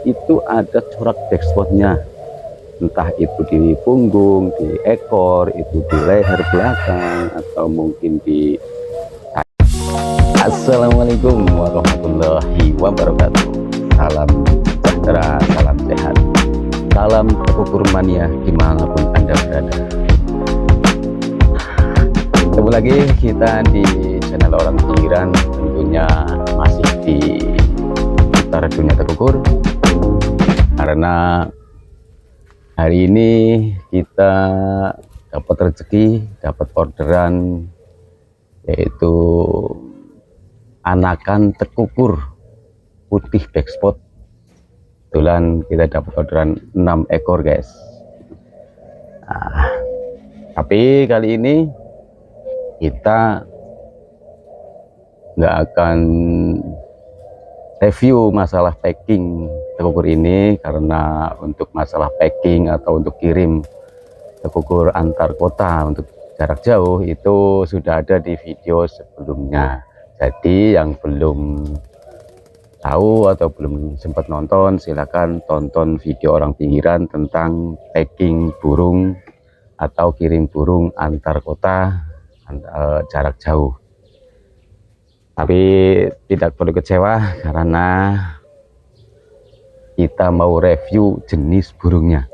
itu ada corak black spotnya, entah itu di punggung, di ekor, itu di leher belakang, atau mungkin di... Assalamualaikum warahmatullahi wabarakatuh. Salam sejahtera, salam sehat, salam tekukur mania dimanapun Anda berada. Ketemu lagi kita di channel Orang Pinggiran, tentunya masih di seputar dunia tekukur, karena hari ini kita dapat rezeki, dapat orderan, yaitu anakan tekukur putih black spot. Kebetulan kita dapat orderan 6 ekor guys. Nah, tapi kali ini kita nggak akan review masalah packing tekukur ini, karena untuk masalah packing atau untuk kirim tekukur antar kota untuk jarak jauh itu sudah ada di video sebelumnya. Jadi yang belum tahu atau belum sempat nonton, silakan tonton video Orang Pinggiran tentang packing burung atau kirim burung antar kota jarak jauh. Tapi tidak perlu kecewa, karena kita mau review jenis burungnya.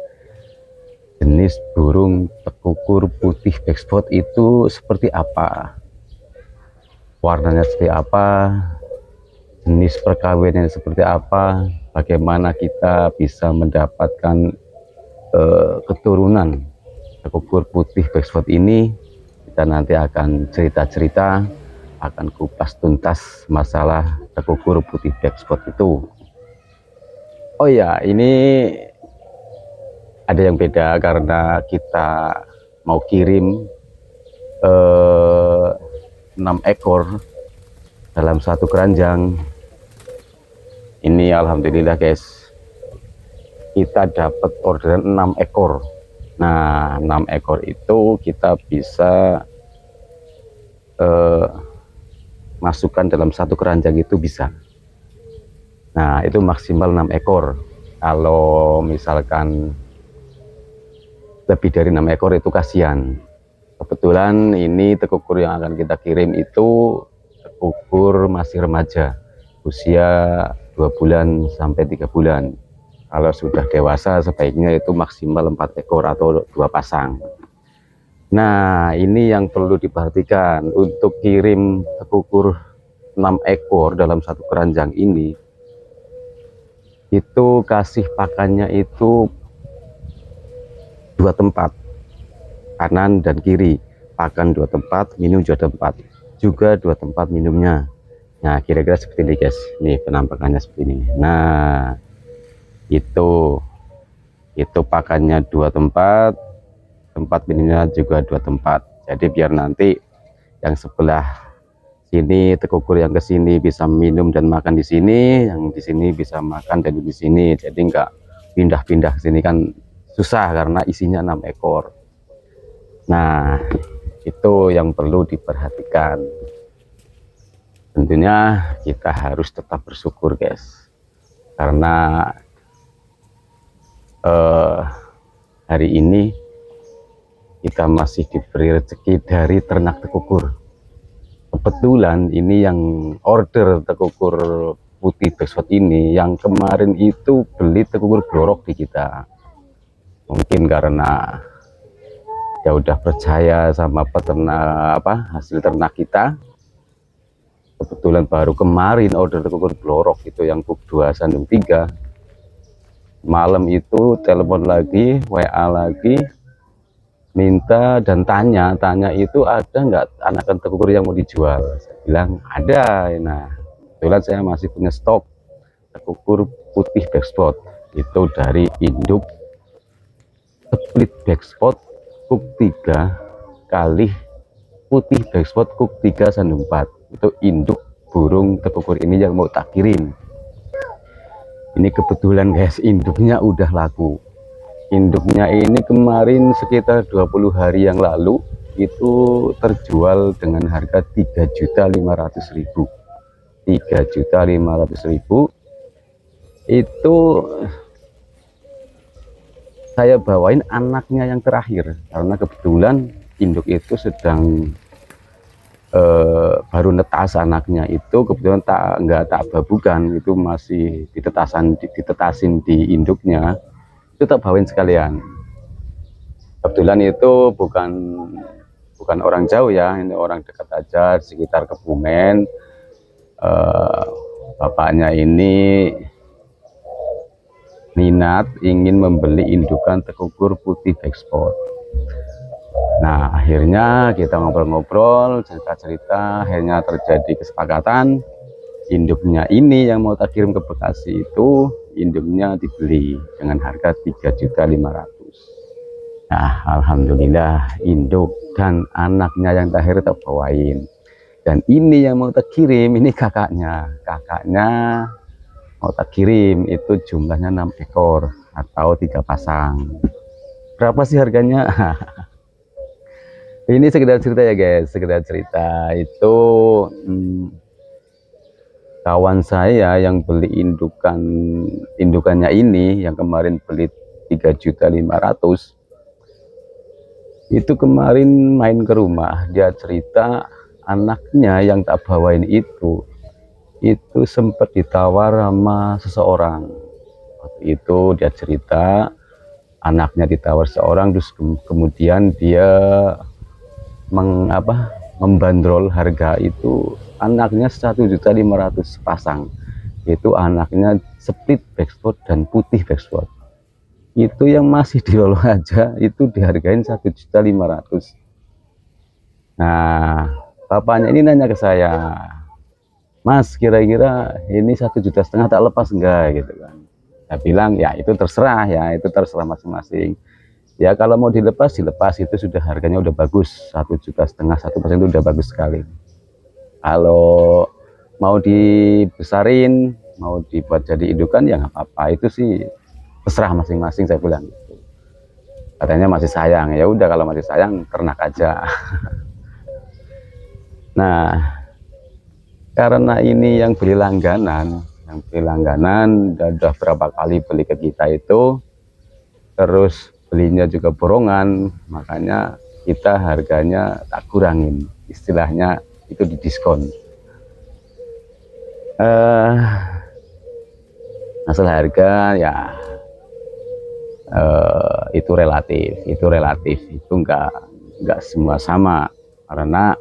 Jenis burung tekukur putih black spot itu seperti apa, warnanya seperti apa, jenis perkawinannya seperti apa, bagaimana kita bisa mendapatkan keturunan tekukur putih black spot ini. Kita nanti akan cerita-cerita, akan kupas tuntas masalah tekukur putih black spot itu. Oh ya, ini ada yang beda karena kita mau kirim 6 ekor dalam satu keranjang. Ini alhamdulillah guys, kita dapat orderan 6 ekor. Nah, 6 ekor itu kita bisa masukkan dalam satu keranjang, itu bisa. Nah, itu maksimal 6 ekor. Kalau misalkan lebih dari 6 ekor itu kasihan. Kebetulan ini tekukur yang akan kita kirim itu tekukur masih remaja, usia 2 bulan sampai 3 bulan. Kalau sudah dewasa sebaiknya itu maksimal 4 ekor atau 2 pasang. Nah, ini yang perlu diperhatikan untuk kirim tekukur 6 ekor dalam satu keranjang ini. Itu kasih pakannya itu 2 tempat, kanan dan kiri. Pakan 2 tempat, minum juga 2 tempat, juga 2 tempat minumnya. Nah, kira-kira seperti ini guys. Nih penampakannya seperti ini. Nah, itu pakannya 2 tempat, tempat minumnya juga 2 tempat. Jadi biar nanti yang sebelah sini tekukur yang ke sini bisa minum dan makan di sini, yang di sini bisa makan dan di sini. Jadi enggak pindah-pindah ke sini, kan susah karena isinya 6 ekor. Nah, itu yang perlu diperhatikan. Tentunya kita harus tetap bersyukur guys, karena hari ini kita masih diberi rezeki dari ternak tekukur. Kebetulan ini yang order tekukur putih black spot ini, yang kemarin itu beli tekukur blorok di kita. Mungkin karena ya udah percaya sama peternak, hasil ternak kita. Kebetulan baru kemarin order tekukur blorok itu yang Puk 2 Sandung 3. Malam itu telepon lagi, WA lagi, minta dan tanya itu ada nggak anakan tekukur yang mau dijual. Saya bilang ada. Nah, kebetulan saya masih punya stok tekukur putih black spot itu dari induk split black spot Puk 3 kali putih black spot Puk 3 Sandung 4. Itu induk burung tekukur ini yang mau tak kirim. Ini kebetulan guys, induknya udah laku. Induknya ini kemarin sekitar 20 hari yang lalu itu terjual dengan harga 3.500.000. 3.500.000 itu saya bawain anaknya yang terakhir karena kebetulan induk itu sedang baru netas. Anaknya itu kebetulan nggak tak babukan, itu masih ditetasin di induknya, itu tak bawain sekalian. Kebetulan itu bukan orang jauh ya, ini orang dekat aja sekitar Kebumen. Bapaknya ini minat ingin membeli indukan tekukur putih ekspor. Nah, akhirnya kita ngobrol-ngobrol, cerita-cerita, akhirnya terjadi kesepakatan induknya ini yang mau tak kirim ke Bekasi itu, induknya dibeli dengan harga 3.500.000. Nah, alhamdulillah induk dan anaknya yang terakhir tak bawain. Dan ini yang mau tak kirim, ini kakaknya mau tak kirim, itu jumlahnya 6 ekor atau 3 pasang. Berapa sih harganya? Ini sekedar cerita ya guys, sekedar cerita. Itu kawan saya yang beli indukannya ini, yang kemarin beli 3.500.000, itu kemarin main ke rumah, dia cerita anaknya yang tak bawain itu sempat ditawar sama seseorang. Waktu itu dia cerita anaknya ditawar seorang, terus kemudian dia membandrol harga itu anaknya 1.500.000 pasang. Itu anaknya split backspot dan putih backspot. Itu yang masih di Lolo aja itu dihargain 1.500.000. Nah, bapaknya ini nanya ke saya, Mas, kira-kira ini 1,5 juta tak lepas enggak gitu kan. Saya bilang ya itu terserah ya, itu terserah masing-masing. Ya kalau mau dilepas, itu sudah harganya udah bagus, 1,5 juta, 1% itu udah bagus sekali. Kalau mau dibesarin, mau dibuat jadi indukan ya nggak apa-apa, itu sih terserah masing-masing, saya bilang gitu. Katanya masih sayang, ya udah kalau masih sayang ternak aja. Nah, karena ini yang beli langganan udah berapa kali beli ke kita itu, terus belinya juga borongan, makanya kita harganya tak kurangin, istilahnya itu didiskon. Masalah harga ya itu relatif, itu enggak semua sama. Karena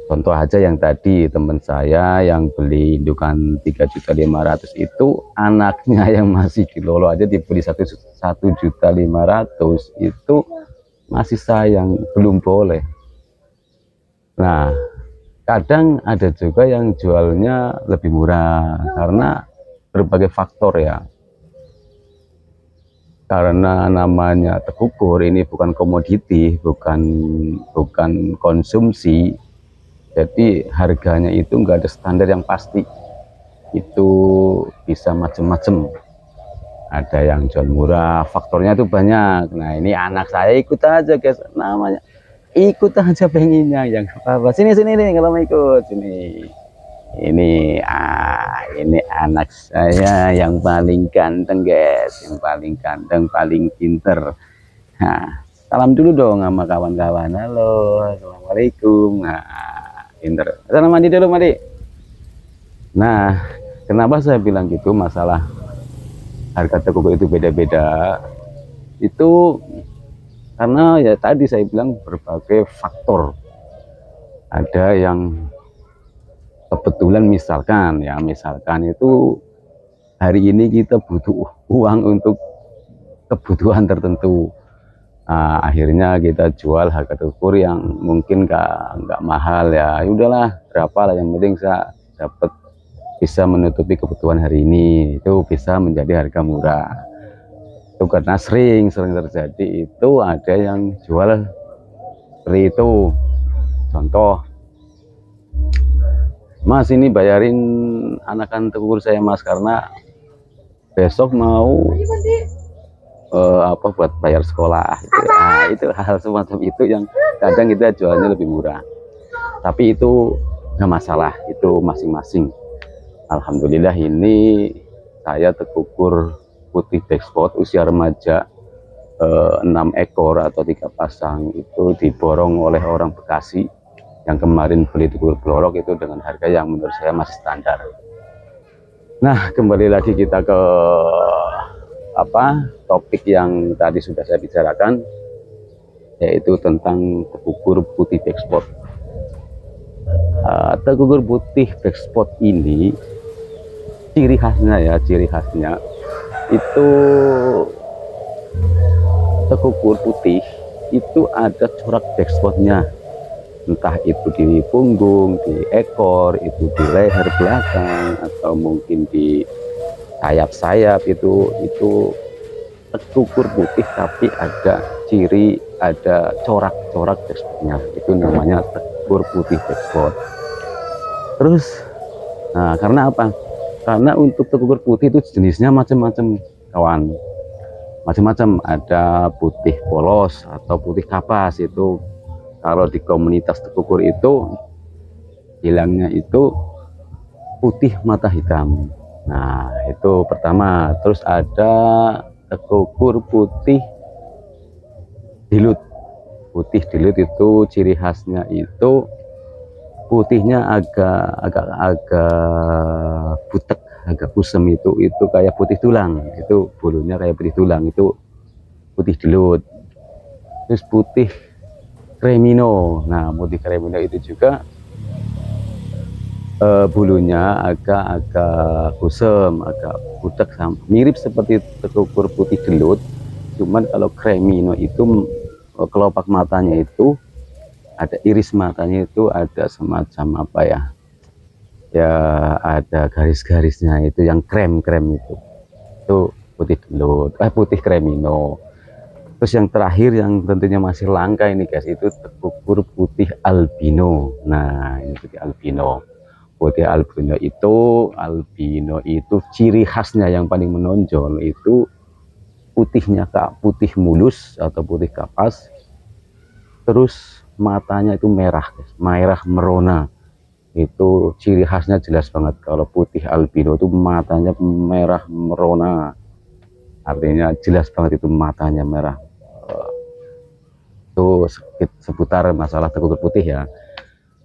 contoh aja yang tadi teman saya yang beli indukan 3.500.000 itu, anaknya yang masih di Lolo aja dibeli 1.500.000, itu masih sayang, belum boleh. Nah, kadang ada juga yang jualnya lebih murah karena berbagai faktor ya. Karena namanya tekukur ini bukan komoditi, bukan konsumsi, jadi harganya itu enggak ada standar yang pasti, itu bisa macam-macam. Ada yang jual murah, faktornya itu banyak. Nah, ini anak saya ikut aja guys, namanya ikut aja pengennya, yang apa sini nih kalau mau ikut sini. Ini anak saya yang paling ganteng guys, yang paling ganteng, paling pinter. Nah, salam dulu dong sama kawan-kawan. Halo, assalamualaikum. Nah, pinter. Sana mandi dulu, mandi. Nah, kenapa saya bilang gitu, masalah harga tekukur itu beda-beda, itu karena ya tadi saya bilang berbagai faktor. Ada yang kebetulan misalkan itu hari ini kita butuh uang untuk kebutuhan tertentu. Nah, akhirnya kita jual harga tekukur yang mungkin nggak mahal ya. Udahlah, berapa lah, yang penting saya dapat bisa menutupi kebutuhan hari ini, itu bisa menjadi harga murah. Itu karena sering terjadi itu ada yang jual seperti itu. Contoh, Mas ini bayarin anakan tekukur saya Mas, karena besok mau buat bayar sekolah gitu. Nah, itu hal semacam itu yang kadang kita jualnya lebih murah, tapi itu nggak masalah, itu masing-masing. Alhamdulillah ini saya tekukur putih backspot usia remaja 6 ekor atau 3 pasang itu diborong oleh orang Bekasi yang kemarin beli tekukur blorok itu dengan harga yang menurut saya masih standar. Nah, kembali lagi kita ke topik yang tadi sudah saya bicarakan, yaitu tentang tekukur putih backspot. Tekukur putih backspot ini ciri khasnya itu tekukur putih itu ada corak backspotnya, entah itu di punggung, di ekor, itu di leher belakang, atau mungkin di sayap-sayap. Itu tekukur putih tapi ada ciri, ada corak-corak backspotnya, itu namanya tekukur putih backspot. Terus karena apa? Karena untuk tekukur putih itu jenisnya macam-macam kawan, macam-macam. Ada putih polos atau putih kapas. Itu kalau di komunitas tekukur itu bilangnya itu putih mata hitam. Nah, itu pertama. Terus ada tekukur putih dilut. Putih dilut itu ciri khasnya itu putihnya agak butek, agak kusem. Itu kayak putih tulang. Itu bulunya kayak putih tulang, itu putih dilut. Terus putih cremino. Nah, putih cremino itu juga bulunya agak kusem, agak butek, mirip seperti tekukur putih gelut. Cuman kalau cremino itu kelopak matanya itu ada, iris matanya itu ada semacam ya ada garis-garisnya, itu yang krem itu putih gelut, putih cremino. Terus yang terakhir yang tentunya masih langka ini guys, itu tekukur putih albino. Nah, ini putih albino. Putih albino itu ciri khasnya yang paling menonjol itu putihnya putih mulus atau putih kapas. Terus matanya itu merah guys, merah merona. Itu ciri khasnya jelas banget. Kalau putih albino itu matanya merah merona, artinya jelas banget itu matanya merah. Itu seputar masalah tekukur putih ya.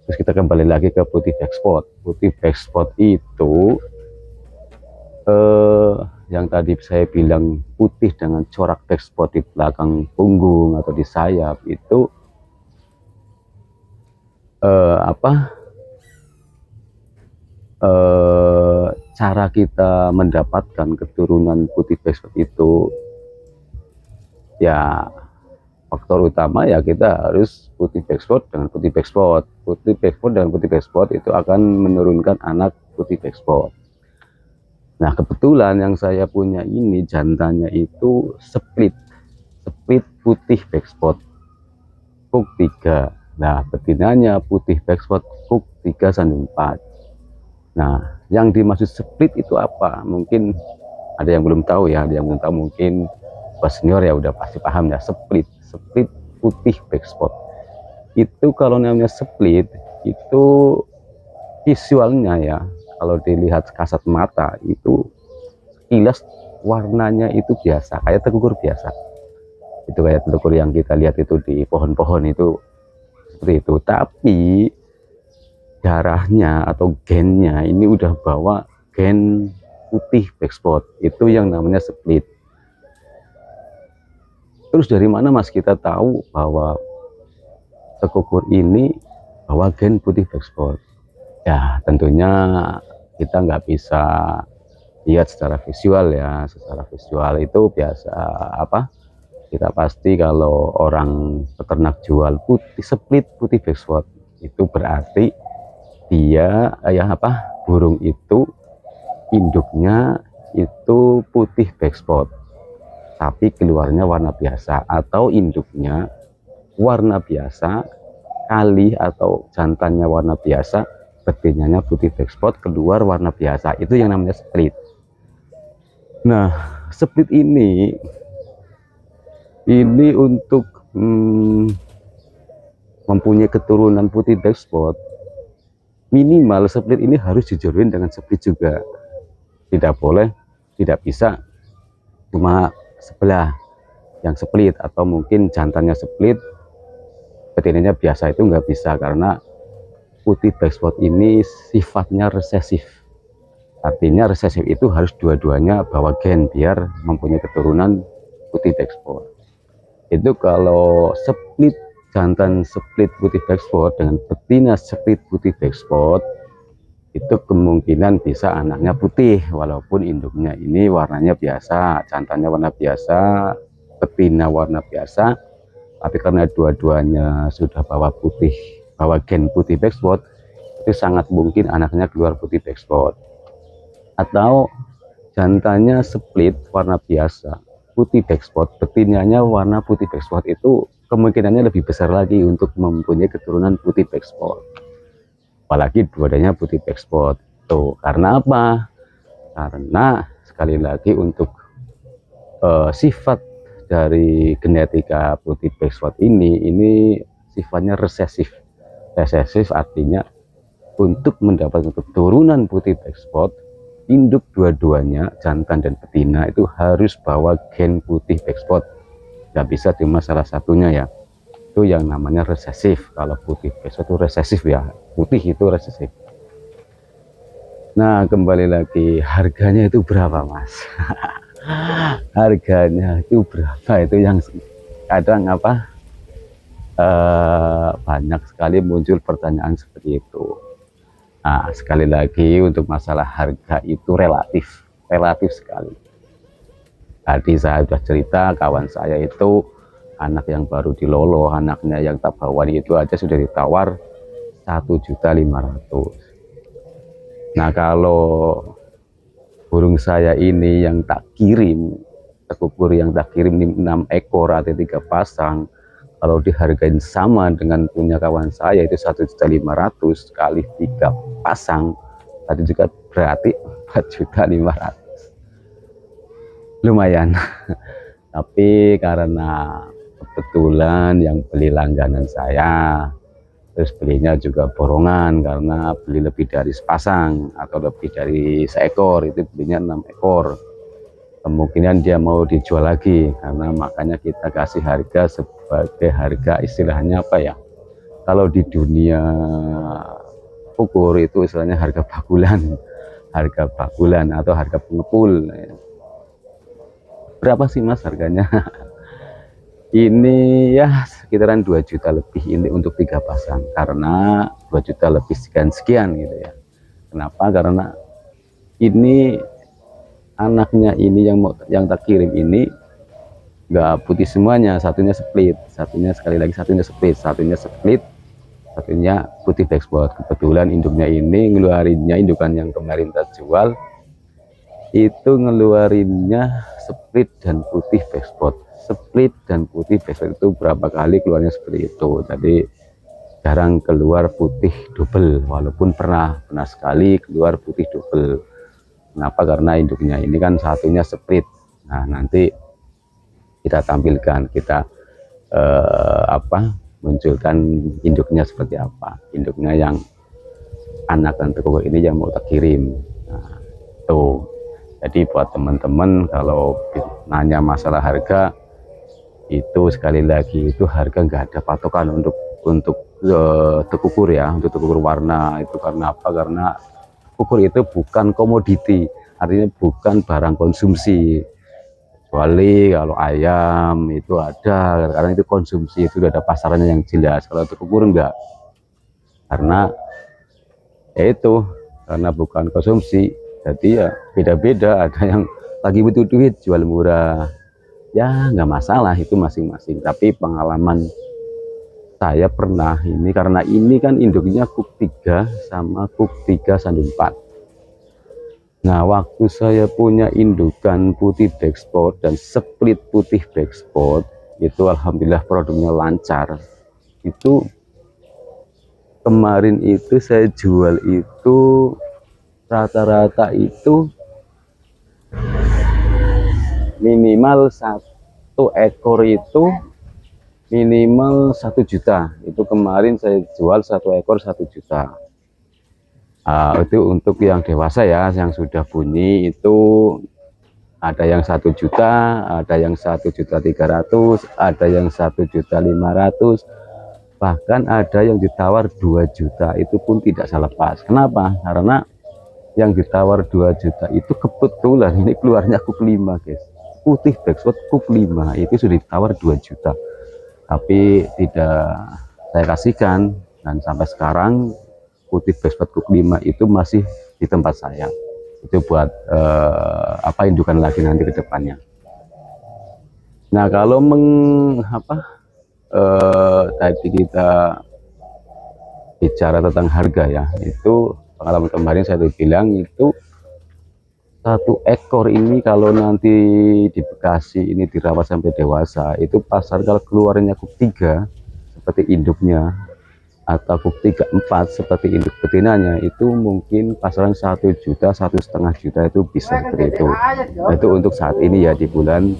Terus kita kembali lagi ke putih backspot. Putih backspot itu yang tadi saya bilang putih dengan corak backspot di belakang punggung atau di sayap itu cara kita mendapatkan keturunan putih backspot itu ya, faktor utama ya kita harus putih backspot dengan putih backspot. Putih backspot dan putih backspot itu akan menurunkan anak putih backspot. Nah, kebetulan yang saya punya ini jantannya itu split putih backspot kuk 3. Nah, betinanya putih backspot kuk 3 sandung 4. Nah, yang dimaksud split itu apa? Mungkin ada yang belum tahu ya, ada yang belum tahu, mungkin pas senior ya udah pasti paham ya. Split putih backspot itu kalau namanya split itu visualnya ya, kalau dilihat kasat mata itu sekilas warnanya itu biasa, kayak tekukur biasa. Itu kayak tekukur yang kita lihat itu di pohon-pohon itu seperti itu. Tapi darahnya atau gennya ini udah bawa gen putih backspot, itu yang namanya split. Terus dari mana mas kita tahu bahwa tekukur ini bawa gen putih backspot? Ya tentunya kita nggak bisa lihat secara visual ya. Secara visual itu biasa kita pasti kalau orang peternak jual putih split putih backspot itu berarti dia burung itu induknya itu putih backspot tapi keluarnya warna biasa, atau induknya warna biasa kali atau jantannya warna biasa, betinanya putih backspot, keluar warna biasa. Itu yang namanya split. Nah, split ini untuk mempunyai keturunan putih backspot, minimal split ini harus dijodohin dengan split juga. Tidak boleh tidak bisa cuma sebelah yang split, atau mungkin jantannya split betinanya biasa, itu nggak bisa, karena putih black spot ini sifatnya resesif. Artinya resesif itu harus dua-duanya bawa gen biar mempunyai keturunan putih black spot. Itu kalau split, jantan split putih black spot dengan betina split putih black spot, itu kemungkinan bisa anaknya putih walaupun induknya ini warnanya biasa, jantannya warna biasa, betina warna biasa. Tapi karena dua-duanya sudah bawa putih, bawa gen putih black spot, itu sangat mungkin anaknya keluar putih black spot. Atau jantannya split warna biasa putih black spot, betinanya warna putih black spot, itu kemungkinannya lebih besar lagi untuk mempunyai keturunan putih black spot. Apalagi dua-duanya putih black spot. Tuh, karena apa? Karena sekali lagi untuk sifat dari genetika putih black spot ini sifatnya resesif. Resesif artinya untuk mendapatkan keturunan putih black spot, induk dua-duanya, jantan dan betina, itu harus bawa gen putih black spot. Nggak bisa cuma salah satunya ya. Itu yang namanya resesif. Kalau putih black spot itu resesif ya, putih itu resesif. Nah, kembali lagi, harganya itu berapa, Mas? Harganya itu berapa? Itu yang kadang banyak sekali muncul pertanyaan seperti itu. Nah, sekali lagi untuk masalah harga itu relatif sekali. Tadi saya sudah cerita, kawan saya itu anak yang baru dilolo, anaknya yang tak bawa itu aja sudah ditawar 1.500.000. Nah, kalau burung saya ini yang tak kirim, tekukur yang tak kirim 6 ekor atau 3 pasang, kalau dihargain sama dengan punya kawan saya itu 1.500.000 kali 3 pasang, tadi juga berarti 4.500.000. Lumayan. Tapi karena kebetulan yang beli langganan saya, terus belinya juga borongan, karena beli lebih dari sepasang atau lebih dari seekor, itu belinya 6 ekor. Kemungkinan dia mau dijual lagi, karena makanya kita kasih harga sebagai harga istilahnya apa ya, kalau di dunia ukur itu istilahnya harga bakulan, harga bakulan atau harga pengepul. Berapa sih Mas harganya? Ini ya sekitaran 2 juta lebih ini untuk 3 pasang, karena 2 juta lebih sekian gitu ya. Kenapa? Karena ini anaknya ini yang tak kirim ini nggak putih semuanya, satunya split, satunya putih black spot. Kebetulan induknya ini ngeluarinnya, indukan yang kemarin tak jual itu ngeluarinnya split dan putih black spot. Split dan putih black spot itu berapa kali keluarnya seperti itu, jadi jarang keluar putih double, walaupun pernah sekali keluar putih double. Kenapa? Karena induknya ini kan satunya split. Nah, nanti kita tampilkan, kita munculkan induknya seperti apa, induknya yang anakan tekukur ini yang mau tak kirim. Nah, tuh. Jadi buat teman-teman kalau nanya masalah harga, itu sekali lagi itu harga nggak ada patokan untuk tekukur ya, untuk tekukur warna itu. Karena apa? Karena tekukur itu bukan komoditi, artinya bukan barang konsumsi. Kecuali kalau ayam itu ada, karena itu konsumsi, itu udah ada pasarannya yang jelas. Kalau tekukur enggak, karena itu karena bukan konsumsi, jadi ya beda-beda. Ada yang lagi butuh duit jual murah, ya nggak masalah, itu masing-masing. Tapi pengalaman saya pernah ini, karena ini kan induknya kuk 3 sama kuk 3 sandu 4. Nah, waktu saya punya indukan putih black spot dan split putih black spot, itu alhamdulillah produknya lancar. Itu kemarin itu saya jual itu rata-rata itu minimal 1 ekor itu minimal 1 juta. Itu kemarin saya jual 1 ekor 1 juta. Itu untuk yang dewasa ya, yang sudah bunyi itu Ada yang 1 juta, ada yang 1.300.000, ada yang 1.500.000, bahkan ada yang ditawar 2 juta. Itu pun tidak saya lepas. Kenapa? Karena yang ditawar 2 juta itu kebetulan ini keluarnya kuk 5 guys, putih backspot kuk 5 itu sudah ditawar 2 juta, tapi tidak saya kasihkan. Dan sampai sekarang putih backspot kuk 5 itu masih di tempat saya. Itu buat indukan lagi nanti ke depannya. Nah, kalau tadi kita bicara tentang harga ya, itu pengalaman kemarin saya bilang itu 1 ekor ini kalau nanti di Bekasi ini dirawat sampai dewasa, itu pasar kalau keluarnya kuk 3 seperti induknya, atau kuk 3, 4 seperti induk betinanya, itu mungkin pasaran 1 juta, 1,5 juta itu bisa seperti itu. Nah, itu untuk saat ini ya, di bulan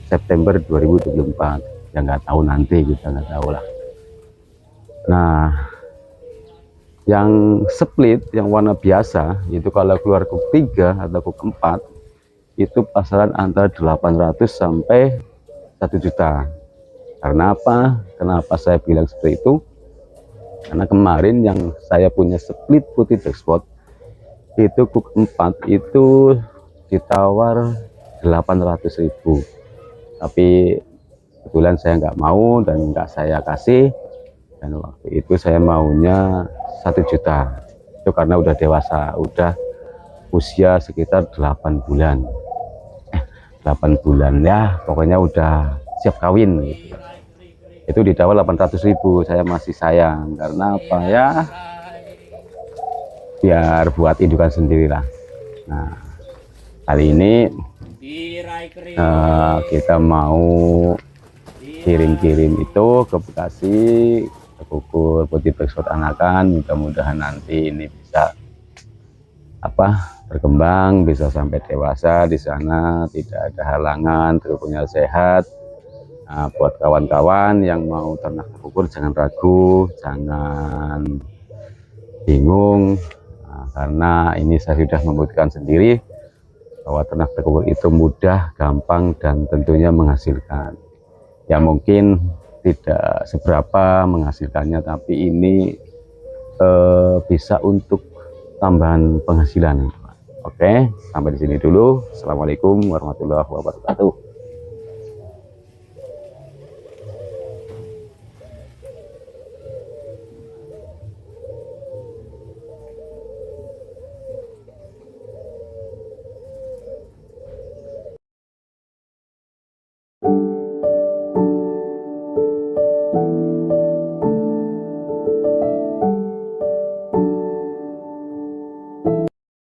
September 2024. Ya nggak tahu nanti, kita nggak tahu lah. Nah, yang split, yang warna biasa, itu kalau keluar kuk 3 atau kuk 4, itu pasaran antara 800 sampai 1 juta. Karena apa? Kenapa saya bilang seperti itu? Karena kemarin yang saya punya split putih backspot itu kuk 4 itu ditawar 800.000, tapi kebetulan saya nggak mau dan nggak saya kasih. Dan waktu itu saya maunya 1 juta, itu karena udah dewasa, udah usia sekitar 8 bulan 8 bulan ya, pokoknya udah siap kawin gitu. Itu ditawar 800.000, saya masih sayang. Karena apa ya, biar buat indukan sendirilah. Nah, kali ini kita mau kirim-kirim itu ke Bekasi, ke kukur putih backspot anakan. Mudah-mudahan nanti ini bisa berkembang, bisa sampai dewasa di sana, tidak ada halangan, kukurnya sehat. Nah, buat kawan-kawan yang mau ternak kukur, jangan ragu, jangan bingung. Nah, karena ini saya sudah membuktikan sendiri bahwa ternak kukur itu mudah, gampang, dan tentunya menghasilkan. Ya mungkin tidak seberapa menghasilkannya, tapi ini bisa untuk tambahan penghasilan. Oke, sampai di sini dulu. Assalamualaikum warahmatullahi wabarakatuh.